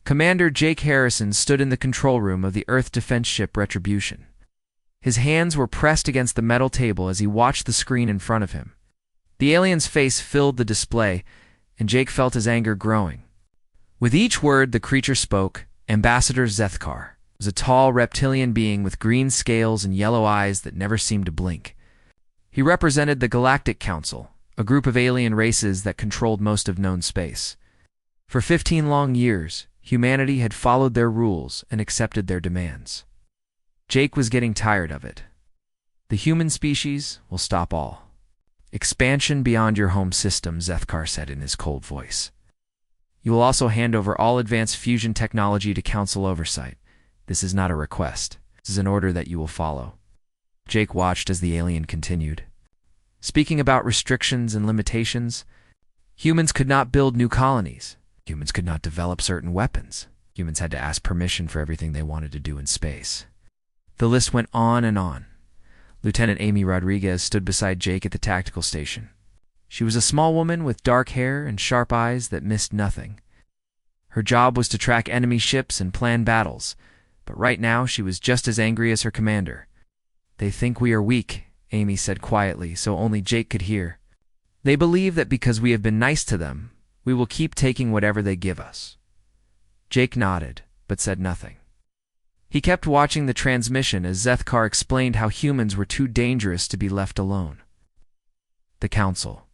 Commander Jake Harrison stood in the control room of the Earth defense ship Retribution. His hands were pressed against the metal table as he watched the screen in front of him. The alien's face filled the display, and Jake felt his anger growing. With each word the creature spoke, Ambassador Zethkar was a tall reptilian being with green scales and yellow eyes that never seemed to blink. He represented the Galactic Council, a group of alien races that controlled most of known space. For 15 long years, humanity had followed their rules and accepted their demands. Jake was getting tired of it. The human species will stop all. Expansion beyond your home system, Zethkar said in his cold voice. You will also hand over all advanced fusion technology to Council oversight. This is not a request. This is an order that you will follow. Jake watched as the alien continued. Speaking about restrictions and limitations, humans could not build new colonies. Humans could not develop certain weapons. Humans had to ask permission for everything they wanted to do in space. The list went on and on. Lieutenant Amy Rodriguez stood beside Jake at the tactical station. She was a small woman with dark hair and sharp eyes that missed nothing. Her job was to track enemy ships and plan battles, but right now she was just as angry as her commander. They think we are weak, Amy said quietly so only Jake could hear. They believe that because we have been nice to them, we will keep taking whatever they give us. Jake nodded, but said nothing. He kept watching the transmission as Zethkar explained how humans were too dangerous to be left alone. The Council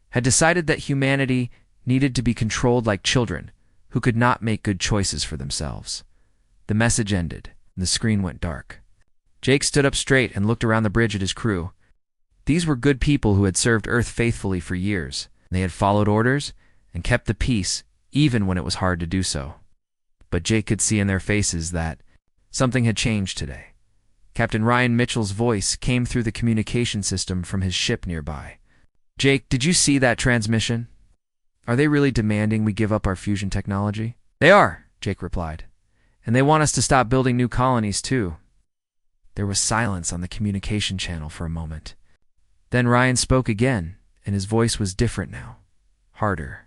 had decided that humanity needed to be controlled like children who could not make good choices for themselves. The message ended, and the screen went dark. Jake stood up straight and looked around the bridge at his crew. These were good people who had served Earth faithfully for years. They had followed orders and kept the peace even when it was hard to do so. But Jake could see in their faces that something had changed today. Captain Ryan Mitchell's voice came through the communication system from his ship nearby. Jake, did you see that transmission? Are they really demanding we give up our fusion technology? They are, Jake replied. And they want us to stop building new colonies too. There was silence on the communication channel for a moment. Then Ryan spoke again, and his voice was different now. Harder.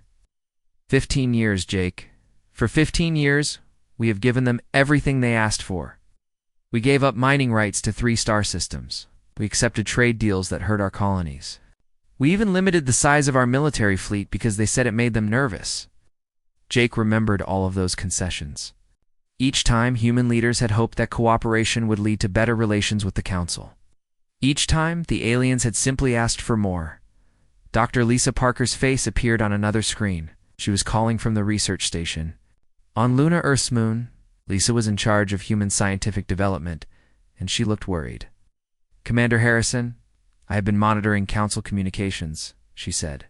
15 years, Jake. For 15 years, we have given them everything they asked for. We gave up mining rights to 3 star systems. We accepted trade deals that hurt our colonies. We even limited the size of our military fleet because they said it made them nervous. Jake remembered all of those concessions. Each time, human leaders had hoped that cooperation would lead to better relations with the Council. Each time, the aliens had simply asked for more. Dr. Lisa Parker's face appeared on another screen. She was calling from the research station. On Luna Earth's moon, Lisa was in charge of human scientific development, and she looked worried. Commander Harrison, I have been monitoring Council communications, she said.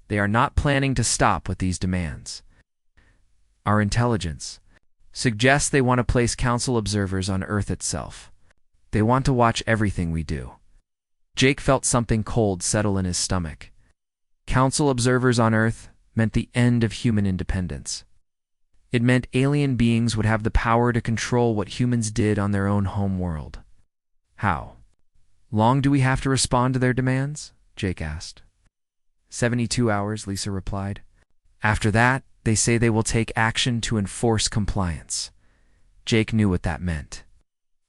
They are not planning to stop with these demands. Our intelligence suggests they want to place Council observers on Earth itself. They want to watch everything we do. Jake felt something cold settle in his stomach. Council observers on Earth meant the end of human independence. It meant alien beings would have the power to control what humans did on their own home world. How long do we have to respond to their demands? Jake asked. 72 hours, Lisa replied. After that, they say they will take action to enforce compliance. Jake knew what that meant.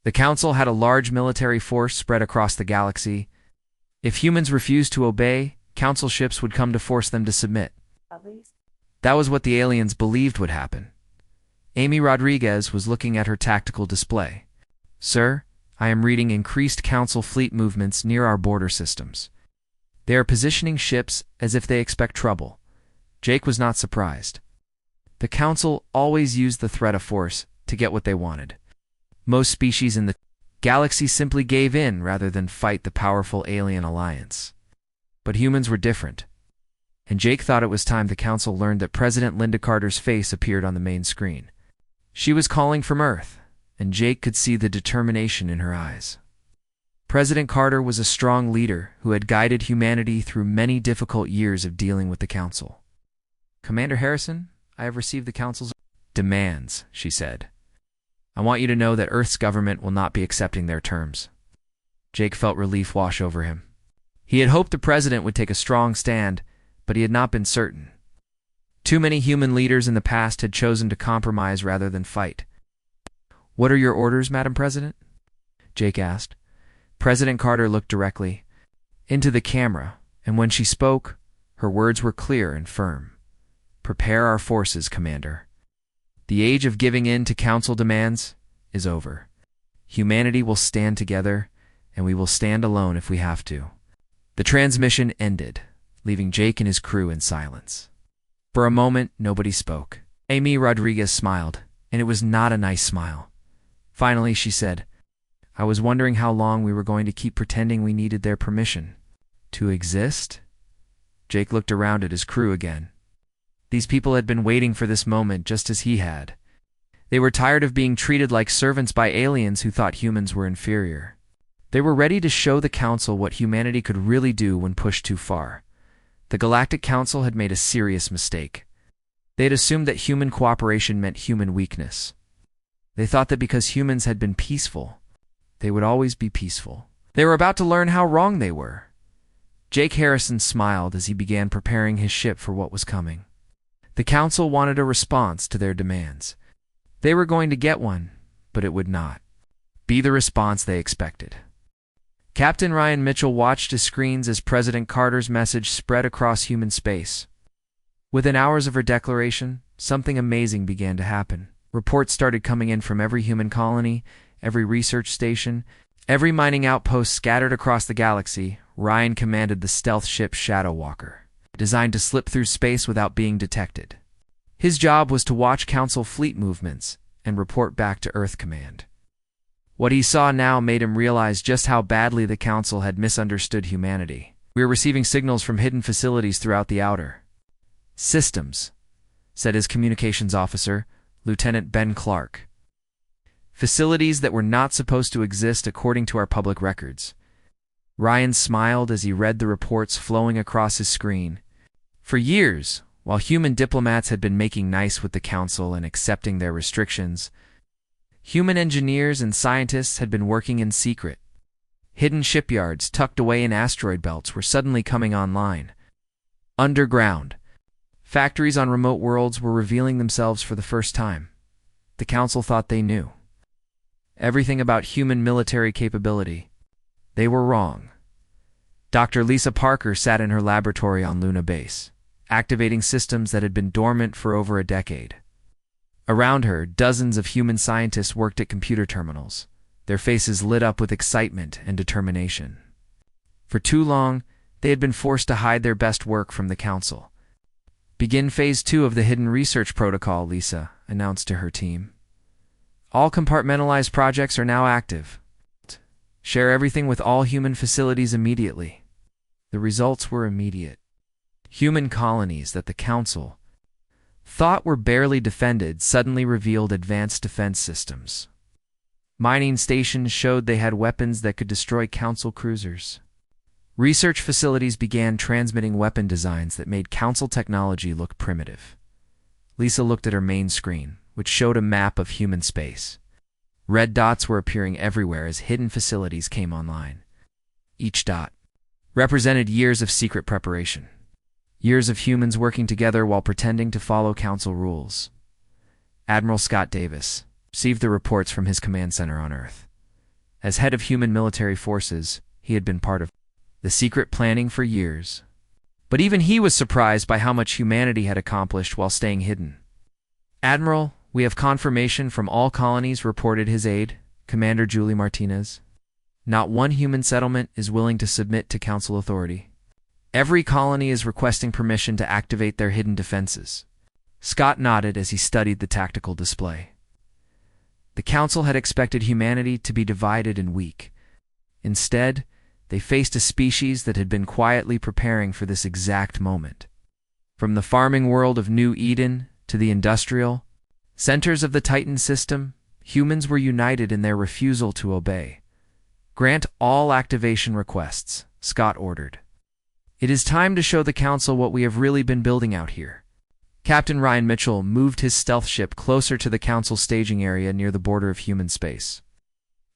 The Council had a large military force spread across the galaxy. If humans refused to obey, Council ships would come to force them to submit. That was what the aliens believed would happen. Amy Rodriguez was looking at her tactical display. Sir, I am reading increased Council fleet movements near our border systems. They are positioning ships as if they expect trouble. Jake was not surprised. The Council always used the threat of force to get what they wanted. Most species in the galaxy simply gave in rather than fight the powerful alien alliance. But humans were different. And Jake thought it was time the Council learned that President Linda Carter's face appeared on the main screen. She was calling from Earth, and Jake could see the determination in her eyes. President Carter was a strong leader who had guided humanity through many difficult years of dealing with the Council. Commander Harrison, I have received the Council's demands, she said. I want you to know that Earth's government will not be accepting their terms. Jake felt relief wash over him. He had hoped the president would take a strong stand, but he had not been certain. Too many human leaders in the past had chosen to compromise rather than fight. "What are your orders, Madam President?" Jake asked. President Carter looked directly into the camera, and when she spoke, her words were clear and firm. "Prepare our forces, Commander. The age of giving in to Council demands is over. Humanity will stand together, and we will stand alone if we have to." The transmission ended, leaving Jake and his crew in silence. For a moment, nobody spoke. Amy Rodriguez smiled, and it was not a nice smile. Finally, she said, "I was wondering how long we were going to keep pretending we needed their permission to exist." Jake looked around at his crew again. These people had been waiting for this moment just as he had. They were tired of being treated like servants by aliens who thought humans were inferior. They were ready to show the Council what humanity could really do when pushed too far. The Galactic Council had made a serious mistake. They had assumed that human cooperation meant human weakness. They thought that because humans had been peaceful, they would always be peaceful. They were about to learn how wrong they were. Jake Harrison smiled as he began preparing his ship for what was coming. The Council wanted a response to their demands. They were going to get one, but it would not be the response they expected. Captain Ryan Mitchell watched his screens as President Carter's message spread across human space. Within hours of her declaration, something amazing began to happen. Reports started coming in from every human colony, every research station, every mining outpost scattered across the galaxy. Ryan commanded the stealth ship Shadow Walker, designed to slip through space without being detected. His job was to watch Council fleet movements and report back to Earth Command. What he saw now made him realize just how badly the Council had misunderstood humanity. "We are receiving signals from hidden facilities throughout the outer systems," said his communications officer, Lieutenant Ben Clark. "Facilities that were not supposed to exist according to our public records." Ryan smiled as he read the reports flowing across his screen. For years, while human diplomats had been making nice with the Council and accepting their restrictions, human engineers and scientists had been working in secret. Hidden shipyards tucked away in asteroid belts were suddenly coming online. Underground, factories on remote worlds were revealing themselves for the first time. The Council thought they knew everything about human military capability. They were wrong. Dr. Lisa Parker sat in her laboratory on Luna Base, activating systems that had been dormant for over a decade. Around her, dozens of human scientists worked at computer terminals, their faces lit up with excitement and determination. For too long, they had been forced to hide their best work from the Council. "Begin Phase 2 of the Hidden Research Protocol," Lisa announced to her team. "All compartmentalized projects are now active. Share everything with all human facilities immediately." The results were immediate. Human colonies that the Council thought were barely defended suddenly revealed advanced defense systems. Mining stations showed they had weapons that could destroy Council cruisers. Research facilities began transmitting weapon designs that made Council technology look primitive. Lisa looked at her main screen, which showed a map of human space. Red dots were appearing everywhere as hidden facilities came online. Each dot represented years of secret preparation. Years of humans working together while pretending to follow Council rules. Admiral Scott Davis received the reports from his command center on Earth. As head of human military forces, he had been part of the secret planning for years. But even he was surprised by how much humanity had accomplished while staying hidden. "Admiral, we have confirmation from all colonies," reported his aide, Commander Julie Martinez. "Not one human settlement is willing to submit to Council authority. Every colony is requesting permission to activate their hidden defenses." Scott nodded as he studied the tactical display. The Council had expected humanity to be divided and weak. Instead, they faced a species that had been quietly preparing for this exact moment. From the farming world of New Eden to the industrial centers of the Titan system, humans were united in their refusal to obey. "Grant all activation requests," Scott ordered. "It is time to show the Council what we have really been building out here." Captain Ryan Mitchell moved his stealth ship closer to the Council staging area near the border of human space.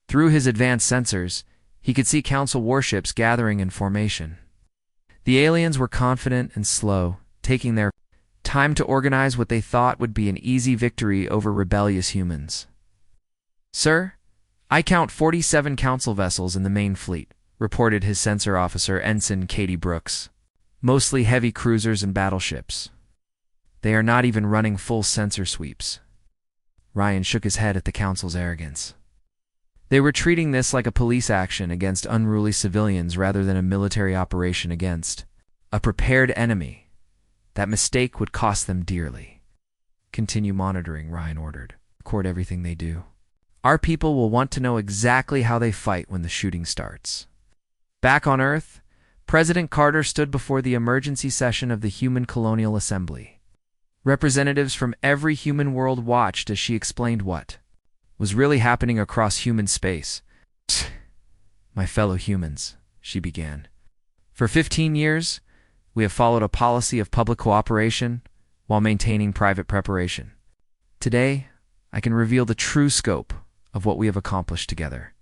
Through his advanced sensors, he could see Council warships gathering in formation. The aliens were confident and slow, taking their time to organize what they thought would be an easy victory over rebellious humans. "Sir, I count 47 council vessels in the main fleet," reported his sensor officer, Ensign Katie Brooks. "Mostly heavy cruisers and battleships. They are not even running full sensor sweeps." Ryan shook his head at the council's arrogance. They were treating this like a police action against unruly civilians rather than a military operation against a prepared enemy. That mistake would cost them dearly. "Continue monitoring," Ryan ordered. "Record everything they do. Our people will want to know exactly how they fight when the shooting starts." Back on Earth, President Carter stood before the emergency session of the Human Colonial Assembly. Representatives from every human world watched as she explained what was really happening across human space. "My fellow humans," she began. "For 15 years, we have followed a policy of public cooperation while maintaining private preparation. Today, I can reveal the true scope of what we have accomplished together."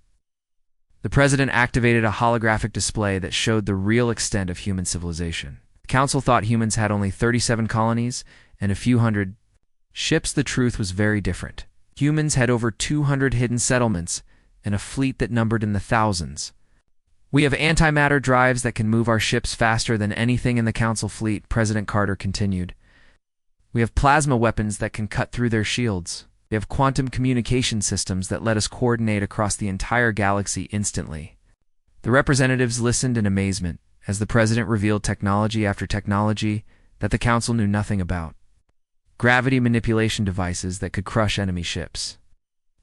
The president activated a holographic display that showed the real extent of human civilization. The council thought humans had only 37 colonies and a few hundred ships. The truth was very different. Humans had over 200 hidden settlements and a fleet that numbered in the thousands. "We have antimatter drives that can move our ships faster than anything in the council fleet," President Carter continued. "We have plasma weapons that can cut through their shields. We have quantum communication systems that let us coordinate across the entire galaxy instantly." The representatives listened in amazement as the president revealed technology after technology that the council knew nothing about. Gravity manipulation devices that could crush enemy ships.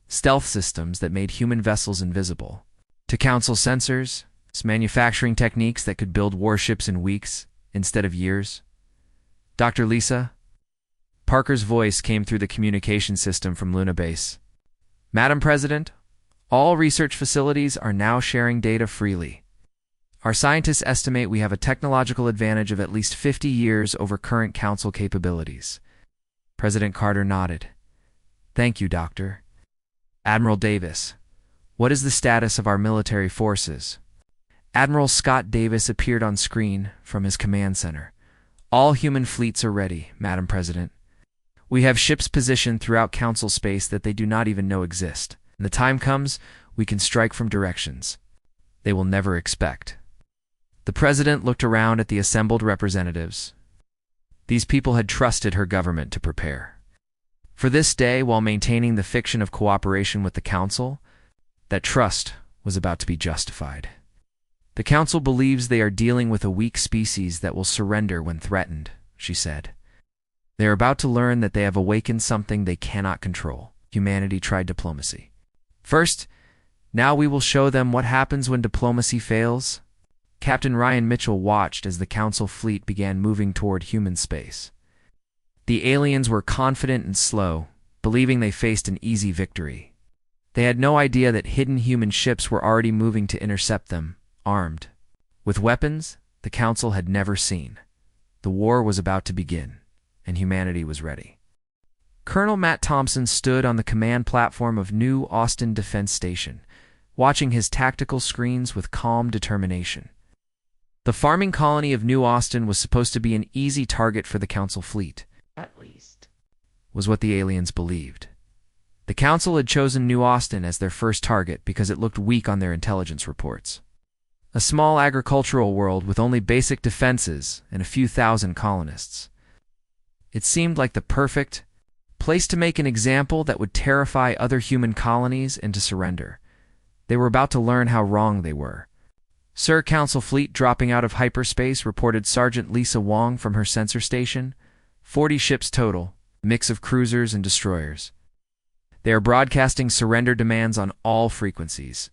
Stealth systems that made human vessels invisible. To council sensors, manufacturing techniques that could build warships in weeks instead of years. "Dr. Lisa?" Parker's voice came through the communication system from Luna Base. "Madam President, all research facilities are now sharing data freely. Our scientists estimate we have a technological advantage of at least 50 years over current council capabilities." President Carter nodded. "Thank you, Doctor." "Admiral Davis, what is the status of our military forces?" Admiral Scott Davis appeared on screen from his command center. "All human fleets are ready, Madam President. We have ships positioned throughout council space that they do not even know exist. When the time comes, we can strike from directions they will never expect." The president looked around at the assembled representatives. These people had trusted her government to prepare for this day while maintaining the fiction of cooperation with the council. That trust was about to be justified. "The council believes they are dealing with a weak species that will surrender when threatened," she said. "They are about to learn that they have awakened something they cannot control." Humanity tried diplomacy. "First, now we will show them what happens when diplomacy fails." Captain Ryan Mitchell watched as the council fleet began moving toward human space. The aliens were confident and slow, believing they faced an easy victory. They had no idea that hidden human ships were already moving to intercept them, armed with weapons the council had never seen. The war was about to begin, and humanity was ready. Colonel Matt Thompson stood on the command platform of New Austin Defense Station, watching his tactical screens with calm determination. The farming colony of New Austin was supposed to be an easy target for the council fleet. At least, was what the aliens believed. The council had chosen New Austin as their first target because it looked weak on their intelligence reports. A small agricultural world with only basic defenses and a few thousand colonists. It seemed like the perfect place to make an example that would terrify other human colonies into surrender. They were about to learn how wrong they were. "Sir, council fleet dropping out of hyperspace," reported Sergeant Lisa Wong from her sensor station. 40 ships total, mix of cruisers and destroyers. They are broadcasting surrender demands on all frequencies.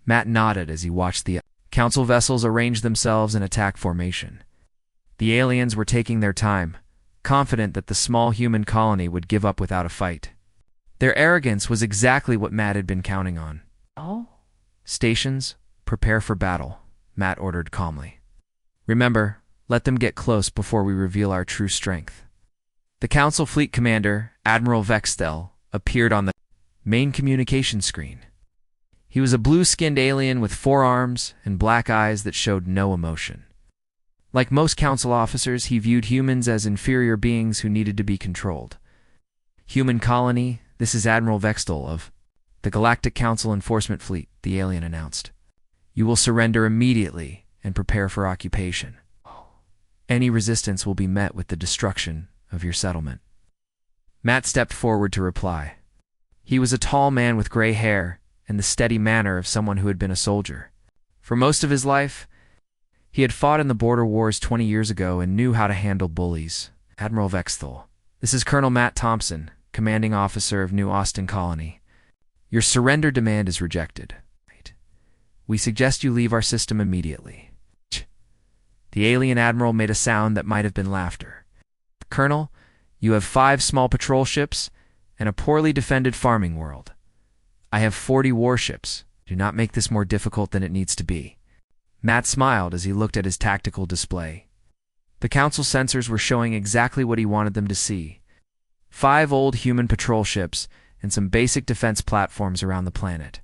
Matt nodded as he watched the council vessels arrange themselves in attack formation. The aliens were taking their time, confident that the small human colony would give up without a fight. Their arrogance was exactly what Matt had been counting on. "Stations, prepare for battle," Matt ordered calmly. "Remember, let them get close before we reveal our true strength." The council fleet commander, Admiral Vextel, appeared on the main communication screen. He was a blue-skinned alien with 4 arms and black eyes that showed no emotion. Like most council officers, he viewed humans as inferior beings who needed to be controlled. "Human colony, this is Admiral Vextel of the Galactic Council Enforcement Fleet," the alien announced. "You will surrender immediately and prepare for occupation. Any resistance will be met with the destruction of your settlement." Matt stepped forward to reply. He was a tall man with gray hair and the steady manner of someone who had been a soldier. For most of his life, he had fought in the border wars 20 years ago and knew how to handle bullies. "Admiral Vextel, this is Colonel Matt Thompson, commanding officer of New Austin Colony. Your surrender demand is rejected. We suggest you leave our system immediately." The alien admiral made a sound that might have been laughter. "Colonel, you have 5 small patrol ships and a poorly defended farming world. I have 40 warships. Do not make this more difficult than it needs to be." Matt smiled as he looked at his tactical display. The council sensors were showing exactly what he wanted them to see: 5 old human patrol ships and some basic defense platforms around the planet.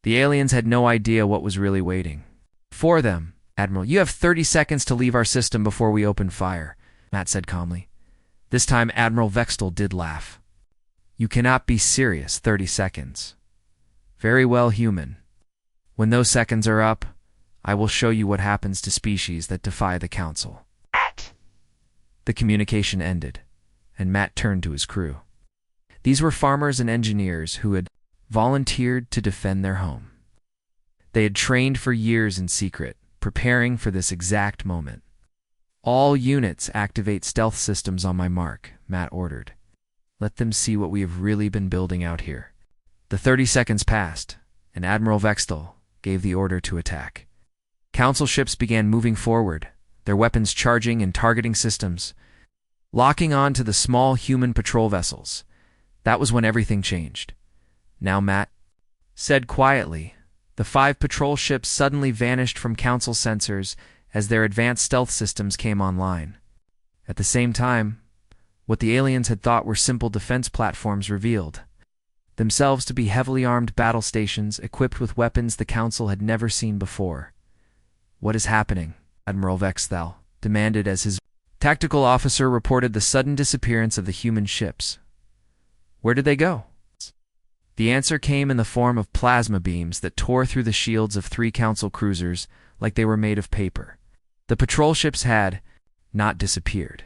The aliens had no idea what was really waiting for them. "Admiral, you have 30 seconds to leave our system before we open fire," Matt said calmly. This time Admiral Vextel did laugh. "You cannot be serious. 30 seconds. Very well, human. When those seconds are up, I will show you what happens to species that defy the council." The communication ended, and Matt turned to his crew. These were farmers and engineers who had volunteered to defend their home. They had trained for years in secret, preparing for this exact moment. "All units activate stealth systems on my mark," Matt ordered. "Let them see what we have really been building out here." The 30 seconds passed, and Admiral Vextel gave the order to attack. Council ships began moving forward, their weapons charging and targeting systems, locking on to the small human patrol vessels. That was when everything changed. "Now, Matt," said quietly. The 5 patrol ships suddenly vanished from council sensors as their advanced stealth systems came online. At the same time, what the aliens had thought were simple defense platforms revealed themselves to be heavily armed battle stations equipped with weapons the council had never seen before. "What is happening?" Admiral Vextel demanded as his tactical officer reported the sudden disappearance of the human ships. "Where did they go?" The answer came in the form of plasma beams that tore through the shields of 3 council cruisers like they were made of paper. The patrol ships had not disappeared.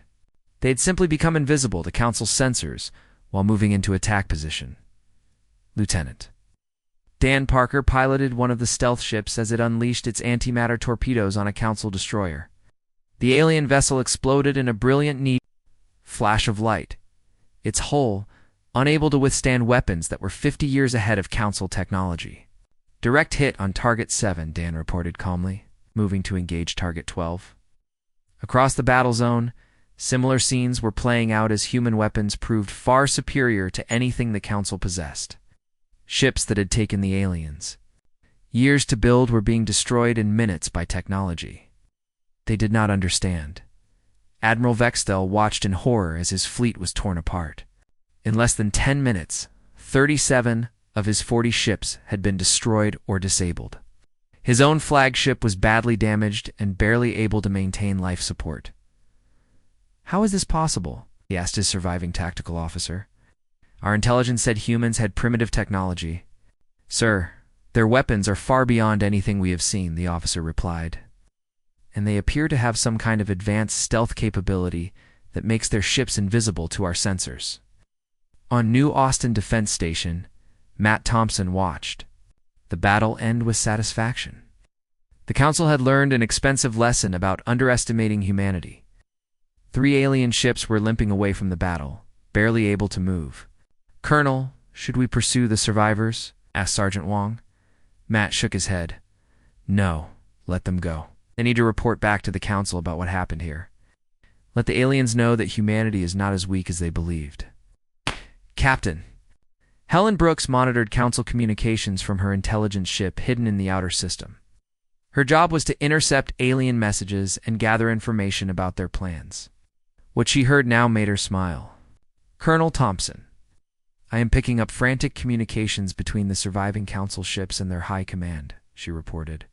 They had simply become invisible to council sensors while moving into attack position. Lieutenant Dan Parker piloted one of the stealth ships as it unleashed its antimatter torpedoes on a council destroyer. The alien vessel exploded in a brilliant neat flash of light, its hull unable to withstand weapons that were 50 years ahead of council technology. "Direct hit on Target 7, Dan reported calmly, moving to engage Target 12. Across the battle zone, similar scenes were playing out as human weapons proved far superior to anything the council possessed. Ships that had taken the aliens years to build were being destroyed in minutes by technology. They did not understand. Admiral Vextel watched in horror as his fleet was torn apart. In less than 10 minutes, 37 of his 40 ships had been destroyed or disabled. His own flagship was badly damaged and barely able to maintain life support. "How is this possible?" he asked his surviving tactical officer. "Our intelligence said humans had primitive technology." "Sir, their weapons are far beyond anything we have seen," the officer replied. "And they appear to have some kind of advanced stealth capability that makes their ships invisible to our sensors." On New Austin Defense Station, Matt Thompson watched the battle end with satisfaction. The council had learned an expensive lesson about underestimating humanity. 3 alien ships were limping away from the battle, barely able to move. "Colonel, should we pursue the survivors?" asked Sergeant Wong. Matt shook his head. "No, let them go. They need to report back to the council about what happened here. Let the aliens know that humanity is not as weak as they believed." "Captain." Helen Brooks monitored council communications from her intelligence ship hidden in the outer system. Her job was to intercept alien messages and gather information about their plans. What she heard now made her smile. "Colonel Thompson, I am picking up frantic communications between the surviving council ships and their high command," she reported.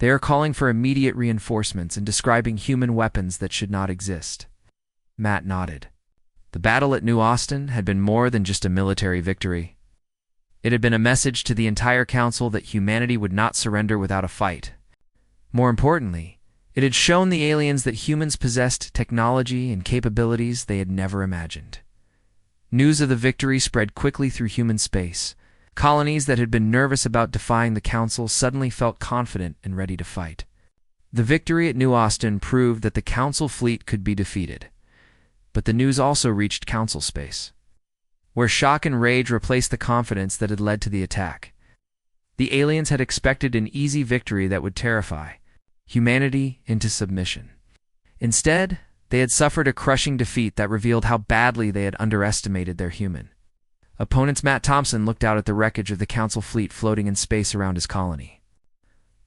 They are calling for immediate reinforcements and describing human weapons that should not exist. Matt nodded. The battle at New Austin had been more than just a military victory. It had been a message to the entire council that humanity would not surrender without a fight. More importantly, it had shown the aliens that humans possessed technology and capabilities they had never imagined. News of the victory spread quickly through human space. Colonies that had been nervous about defying the council suddenly felt confident and ready to fight. The victory at New Austin proved that the council fleet could be defeated. But the news also reached council space, where shock and rage replaced the confidence that had led to the attack. The aliens had expected an easy victory that would terrify humanity into submission. Instead, they had suffered a crushing defeat that revealed how badly they had underestimated their human opponents. Matt Thompson looked out at the wreckage of the council fleet floating in space around his colony.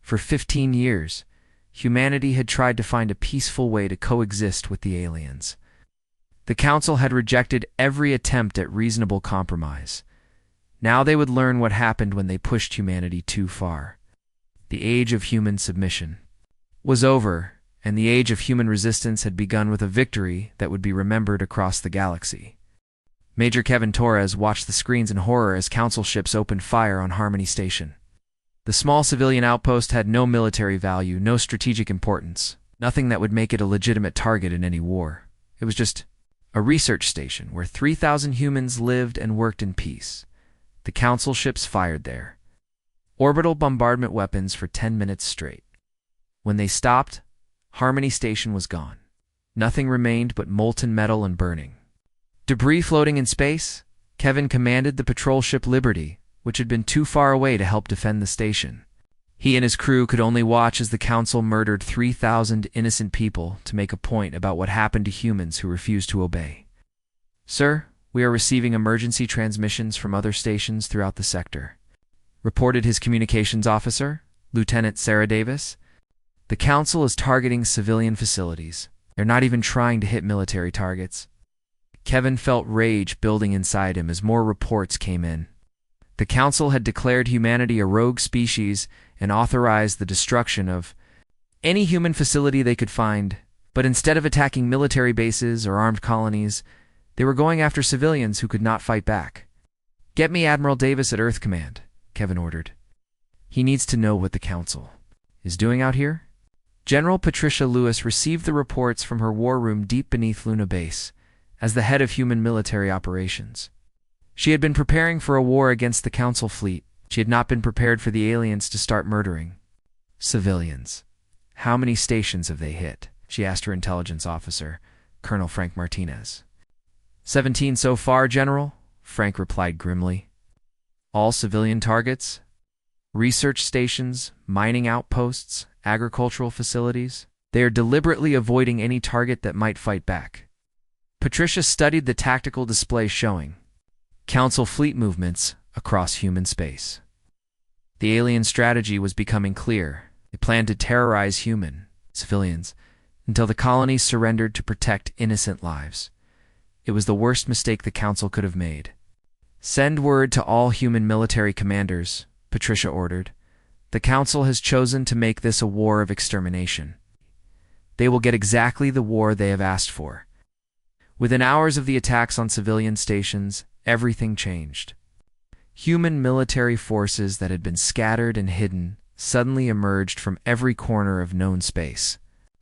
For 15 years, humanity had tried to find a peaceful way to coexist with the aliens. The council had rejected every attempt at reasonable compromise. Now they would learn what happened when they pushed humanity too far. The age of human submission was over, and the age of human resistance had begun with a victory that would be remembered across the galaxy. Major Kevin Torres watched the screens in horror as council ships opened fire on Harmony Station. The small civilian outpost had no military value, no strategic importance, nothing that would make it a legitimate target in any war. It was just a research station where 3,000 humans lived and worked in peace. The council ships fired there. Orbital bombardment weapons for 10 minutes straight. When they stopped, Harmony Station was gone. Nothing remained but molten metal and burning debris floating in space. Kevin commanded the patrol ship Liberty, which had been too far away to help defend the station. He and his crew could only watch as the council murdered 3,000 innocent people to make a point about what happened to humans who refused to obey. "Sir, we are receiving emergency transmissions from other stations throughout the sector," reported his communications officer, Lieutenant Sarah Davis. "The council is targeting civilian facilities. They're not even trying to hit military targets." Kevin felt rage building inside him as more reports came in. The council had declared humanity a rogue species and authorized the destruction of any human facility they could find, but instead of attacking military bases or armed colonies, they were going after civilians who could not fight back. "Get me Admiral Davis at Earth Command," Kevin ordered. "He needs to know what the council is doing out here." General Patricia Lewis received the reports from her war room deep beneath Luna Base. As the head of human military operations, she had been preparing for a war against the council fleet. She had not been prepared for the aliens to start murdering civilians. "How many stations have they hit?" she asked her intelligence officer, Colonel Frank Martinez. 17 so far, General," Frank replied grimly. "All civilian targets? Research stations, mining outposts, agricultural facilities? They are deliberately avoiding any target that might fight back." Patricia studied the tactical display showing council fleet movements across human space. The alien strategy was becoming clear. They planned to terrorize civilians, until the colonies surrendered to protect innocent lives. It was the worst mistake the council could have made. "Send word to all human military commanders," Patricia ordered. "The council has chosen to make this a war of extermination. They will get exactly the war they have asked for." Within hours of the attacks on civilian stations, everything changed. Human military forces that had been scattered and hidden suddenly emerged from every corner of known space.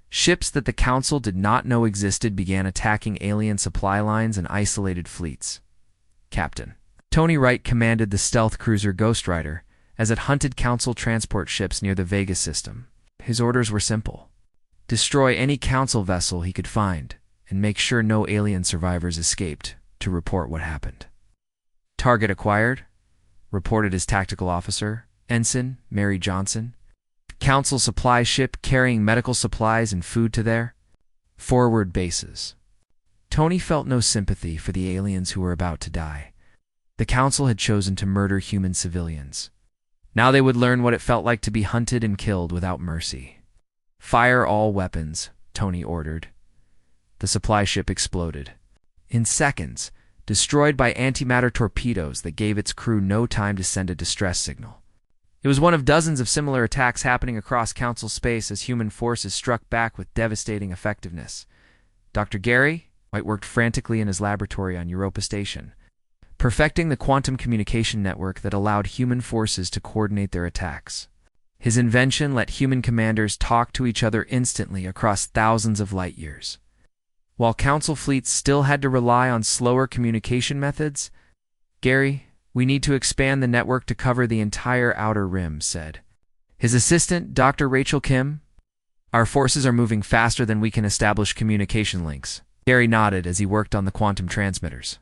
Ships that the council did not know existed began attacking alien supply lines and isolated fleets. Captain Tony Wright commanded the stealth cruiser Ghost Rider as it hunted council transport ships near the Vega system. His orders were simple: destroy any council vessel he could find, and make sure no alien survivors escaped to report what happened. "Target acquired," reported his tactical officer, Ensign Mary Johnson. "Council supply ship carrying medical supplies and food to their forward bases." Tony felt no sympathy for the aliens who were about to die. The council had chosen to murder human civilians. Now they would learn what it felt like to be hunted and killed without mercy. "Fire all weapons," Tony ordered. The supply ship exploded. In seconds, destroyed by antimatter torpedoes that gave its crew no time to send a distress signal. It was one of dozens of similar attacks happening across Council space as human forces struck back with devastating effectiveness. Dr. Gary White worked frantically in his laboratory on Europa Station, perfecting the quantum communication network that allowed human forces to coordinate their attacks. His invention let human commanders talk to each other instantly across thousands of light years. While Council fleets still had to rely on slower communication methods, Gary, we need to expand the network to cover the entire Outer Rim, said his assistant, Dr. Rachel Kim. Our forces are moving faster than we can establish communication links. Gary nodded as he worked on the quantum transmitters.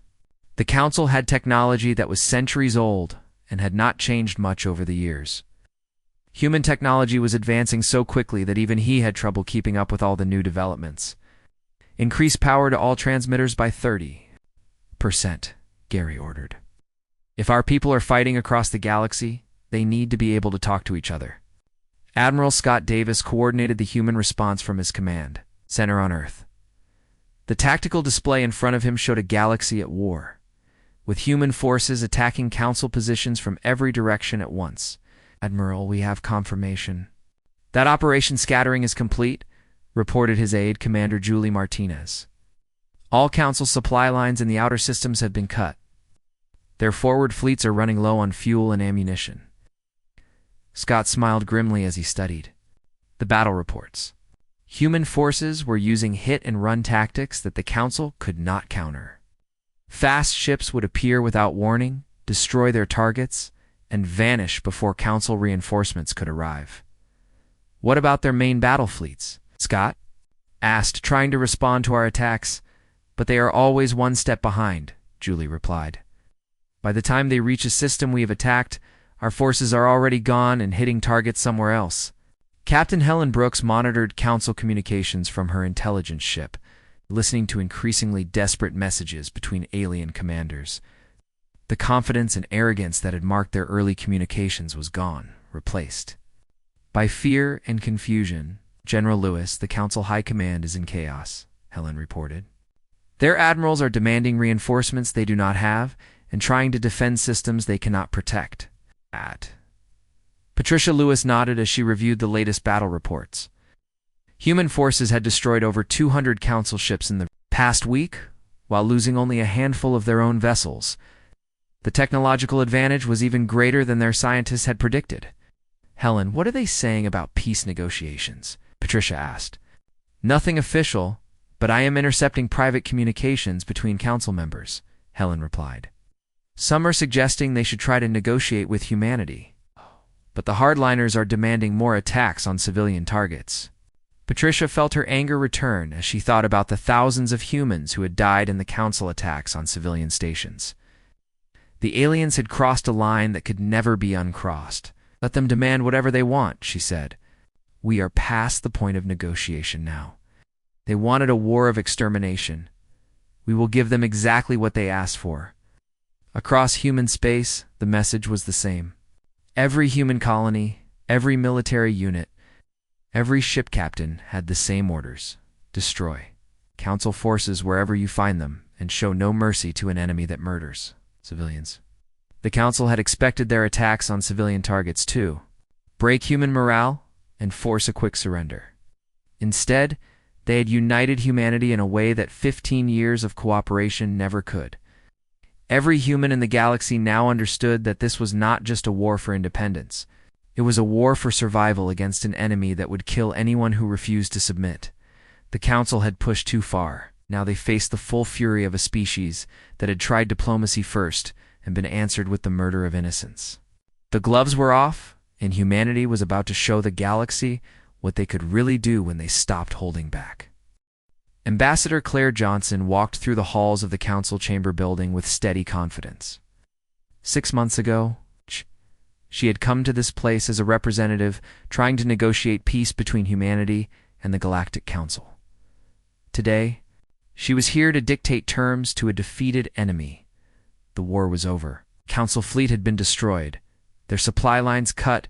The Council had technology that was centuries old and had not changed much over the years. Human technology was advancing so quickly that even he had trouble keeping up with all the new developments. Increase power to all transmitters by 30%, Gary ordered. If our people are fighting across the galaxy, they need to be able to talk to each other. Admiral Scott Davis coordinated the human response from his command center on Earth. The tactical display in front of him showed a galaxy at war, with human forces attacking Council positions from every direction at once. Admiral, we have confirmation. That operation scattering is complete, reported his aide, Commander Julie Martinez. All Council supply lines in the outer systems have been cut. Their forward fleets are running low on fuel and ammunition. Scott smiled grimly as he studied the battle reports. Human forces were using hit-and-run tactics that the Council could not counter. Fast ships would appear without warning, destroy their targets, and vanish before Council reinforcements could arrive. What about their main battle fleets? Scott asked, trying to respond to our attacks. But they are always one step behind, Julie replied. By the time they reach a system we have attacked, our forces are already gone and hitting targets somewhere else. Captain Helen Brooks monitored Council communications from her intelligence ship, listening to increasingly desperate messages between alien commanders. The confidence and arrogance that had marked their early communications was gone, replaced by fear and confusion. General Lewis, the Council High Command, is in chaos, Helen reported. Their admirals are demanding reinforcements they do not have and trying to defend systems they cannot protect. Patricia Lewis nodded as she reviewed the latest battle reports. Human forces had destroyed over 200 Council ships in the past week, while losing only a handful of their own vessels. The technological advantage was even greater than their scientists had predicted. Helen, what are they saying about peace negotiations? Patricia asked. Nothing official, but I am intercepting private communications between Council members, Helen replied. Some are suggesting they should try to negotiate with humanity, but the hardliners are demanding more attacks on civilian targets. Patricia felt her anger return as she thought about the thousands of humans who had died in the Council attacks on civilian stations. The aliens had crossed a line that could never be uncrossed. Let them demand whatever they want, she said. We are past the point of negotiation now. They wanted a war of extermination. We will give them exactly what they asked for. Across human space, the message was the same. Every human colony, every military unit, every ship captain had the same orders. Destroy Council forces wherever you find them, and show no mercy to an enemy that murders civilians. The Council had expected their attacks on civilian targets too. Break human morale and force a quick surrender. Instead, they had united humanity in a way that 15 years of cooperation never could. Every human in the galaxy now understood that this was not just a war for independence. It was a war for survival against an enemy that would kill anyone who refused to submit. The Council had pushed too far. Now they faced the full fury of a species that had tried diplomacy first and been answered with the murder of innocents. The gloves were off, and humanity was about to show the galaxy what they could really do when they stopped holding back. Ambassador Claire Johnson walked through the halls of the Council Chamber building with steady confidence. 6 months ago, she had come to this place as a representative trying to negotiate peace between humanity and the Galactic Council. Today, she was here to dictate terms to a defeated enemy. The war was over. Council fleet had been destroyed, their supply lines cut,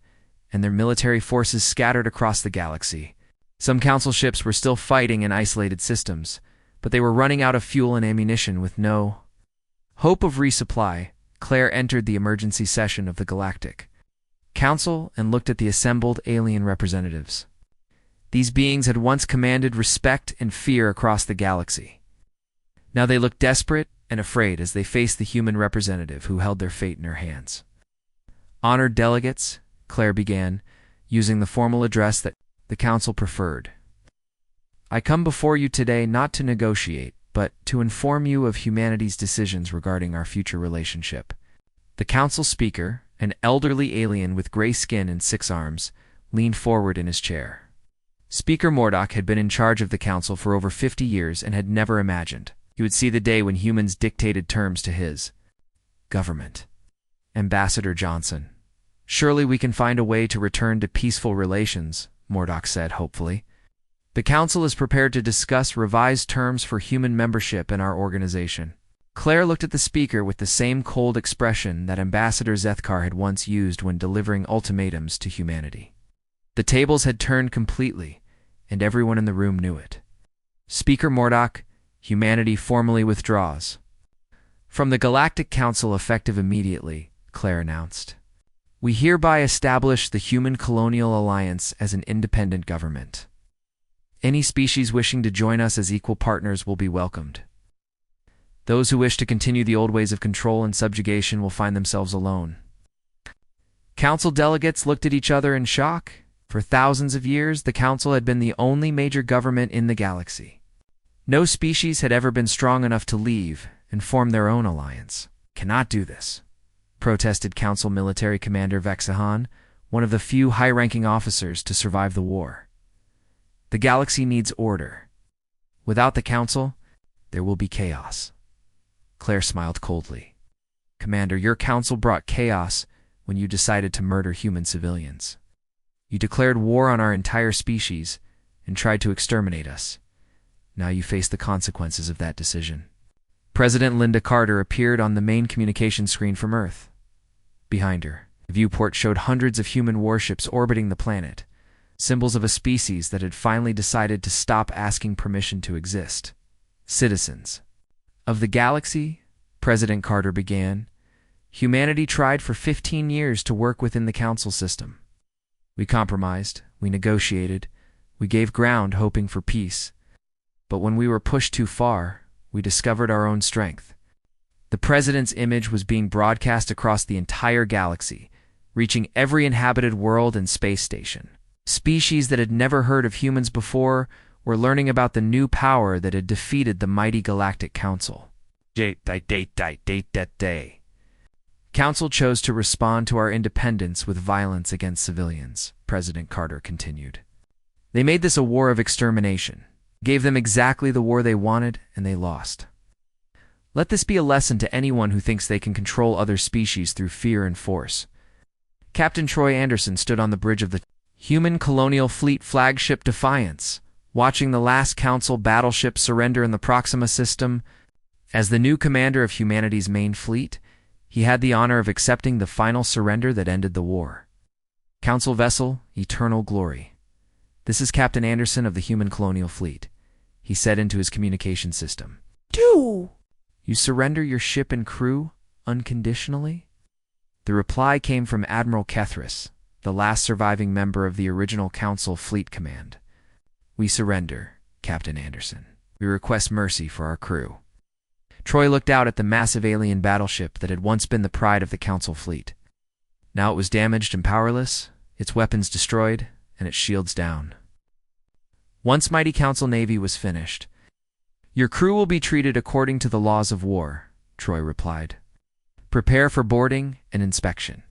and their military forces scattered across the galaxy. Some Council ships were still fighting in isolated systems, but they were running out of fuel and ammunition with no hope of resupply. Claire entered the emergency session of the Galactic council and looked at the assembled alien representatives. These beings had once commanded respect and fear across the galaxy. Now they looked desperate and afraid as they faced the human representative who held their fate in her hands. Honored delegates, Claire began, using the formal address that the council preferred. I come before you today not to negotiate, but to inform you of humanity's decisions regarding our future relationship. The council speaker, an elderly alien with gray skin and 6 arms, leaned forward in his chair. Speaker Mordok had been in charge of the council for over 50 years and had never imagined he would see the day when humans dictated terms to his government. Ambassador Johnson. Surely we can find a way to return to peaceful relations, Mordok said hopefully. The council is prepared to discuss revised terms for human membership in our organization. Claire looked at the speaker with the same cold expression that Ambassador Zethkar had once used when delivering ultimatums to humanity. The tables had turned completely, and everyone in the room knew it. Speaker Mordok, humanity formally withdraws from the Galactic Council effective immediately, Claire announced. We hereby establish the Human Colonial Alliance as an independent government. Any species wishing to join us as equal partners will be welcomed. Those who wish to continue the old ways of control and subjugation will find themselves alone. Council delegates looked at each other in shock. For thousands of years, the council had been the only major government in the galaxy. No species had ever been strong enough to leave and form their own alliance. Cannot do this, protested Council Military Commander Vexahan, one of the few high-ranking officers to survive the war. The galaxy needs order. Without the council, there will be chaos. Claire smiled coldly. Commander, your council brought chaos when you decided to murder human civilians. You declared war on our entire species and tried to exterminate us. Now you face the consequences of that decision. President Linda Carter appeared on the main communication screen from Earth. Behind her, the viewport showed hundreds of human warships orbiting the planet, symbols of a species that had finally decided to stop asking permission to exist. Citizens of the galaxy, President Carter began, humanity tried for 15 years to work within the council system. We compromised, we negotiated, we gave ground hoping for peace. But when we were pushed too far, we discovered our own strength. The president's image was being broadcast across the entire galaxy, reaching every inhabited world and space station. Species that had never heard of humans before were learning about the new power that had defeated the mighty Galactic Council. Council chose to respond to our independence with violence against civilians, President Carter continued. They made this a war of extermination, gave them exactly the war they wanted, and they lost. Let this be a lesson to anyone who thinks they can control other species through fear and force. Captain Troy Anderson stood on the bridge of the Human Colonial Fleet flagship Defiance, watching the last Council battleship surrender in the Proxima system. As the new commander of humanity's main fleet, he had the honor of accepting the final surrender that ended the war. Council vessel, Eternal Glory. This is Captain Anderson of the Human Colonial Fleet, he said into his communication system. Do you surrender your ship and crew unconditionally? The reply came from Admiral Kethris, the last surviving member of the original Council Fleet Command. We surrender, Captain Anderson. We request mercy for our crew. Troy looked out at the massive alien battleship that had once been the pride of the Council fleet. Now it was damaged and powerless, its weapons destroyed, and its shields down. Once mighty Council Navy was finished. Your crew will be treated according to the laws of war, Troy replied. Prepare for boarding and inspection.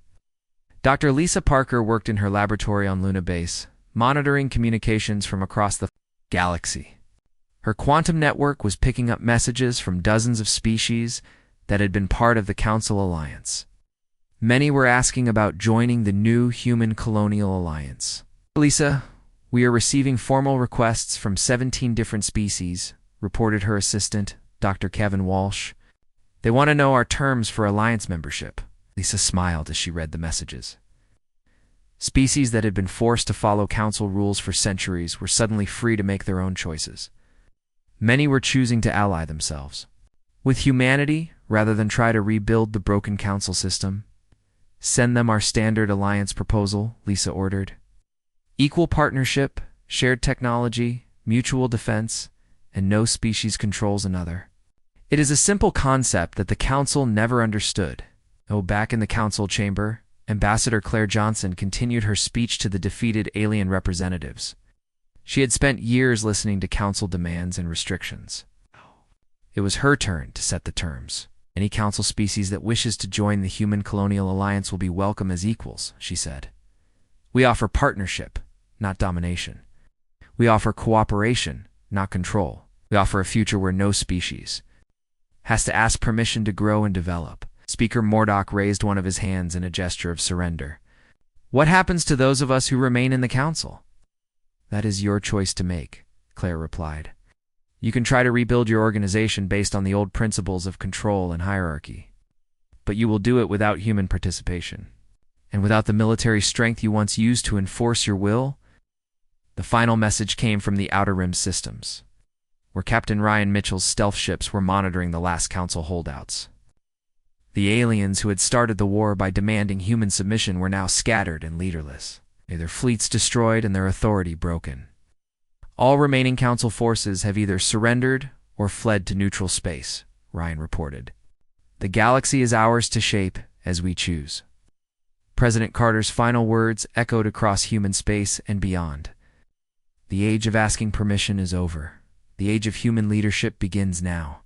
Dr. Lisa Parker worked in her laboratory on Luna Base, monitoring communications from across the galaxy. Her quantum network was picking up messages from dozens of species that had been part of the Council Alliance. Many were asking about joining the new Human Colonial Alliance. Lisa, we are receiving formal requests from 17 different species, reported her assistant, Dr. Kevin Walsh. They want to know our terms for alliance membership. Lisa smiled as she read the messages. Species that had been forced to follow Council rules for centuries were suddenly free to make their own choices. Many were choosing to ally themselves with humanity rather than try to rebuild the broken Council system. Send them our standard alliance proposal, Lisa ordered. Equal partnership, shared technology, mutual defense, and no species controls another. It is a simple concept that the Council never understood. Oh, back in the Council chamber, Ambassador Claire Johnson continued her speech to the defeated alien representatives. She had spent years listening to Council demands and restrictions. It was her turn to set the terms. Any Council species that wishes to join the Human Colonial Alliance will be welcome as equals, she said. We offer partnership, not domination. We offer cooperation, not control. We offer a future where no species has to ask permission to grow and develop. Speaker Mordok raised one of his hands in a gesture of surrender. What happens to those of us who remain in the Council? That is your choice to make, Claire replied. You can try to rebuild your organization based on the old principles of control and hierarchy. But you will do it without human participation. And without the military strength you once used to enforce your will. The final message came from the Outer Rim systems, where Captain Ryan Mitchell's stealth ships were monitoring the last Council holdouts. The aliens who had started the war by demanding human submission were now scattered and leaderless, their fleets destroyed and their authority broken. All remaining Council forces have either surrendered or fled to neutral space, Ryan reported. The galaxy is ours to shape as we choose. President Carter's final words echoed across human space and beyond. The age of asking permission is over. The age of human leadership begins now.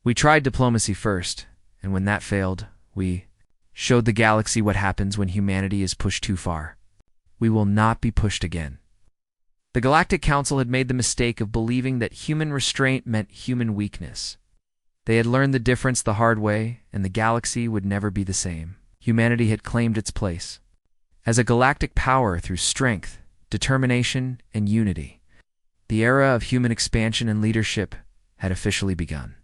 We tried diplomacy first, and when that failed, we showed the galaxy what happens when humanity is pushed too far. We will not be pushed again. The Galactic Council had made the mistake of believing that human restraint meant human weakness. They had learned the difference the hard way, and the galaxy would never be the same. Humanity had claimed its place as a galactic power through strength, determination, and unity. The era of human expansion and leadership had officially begun.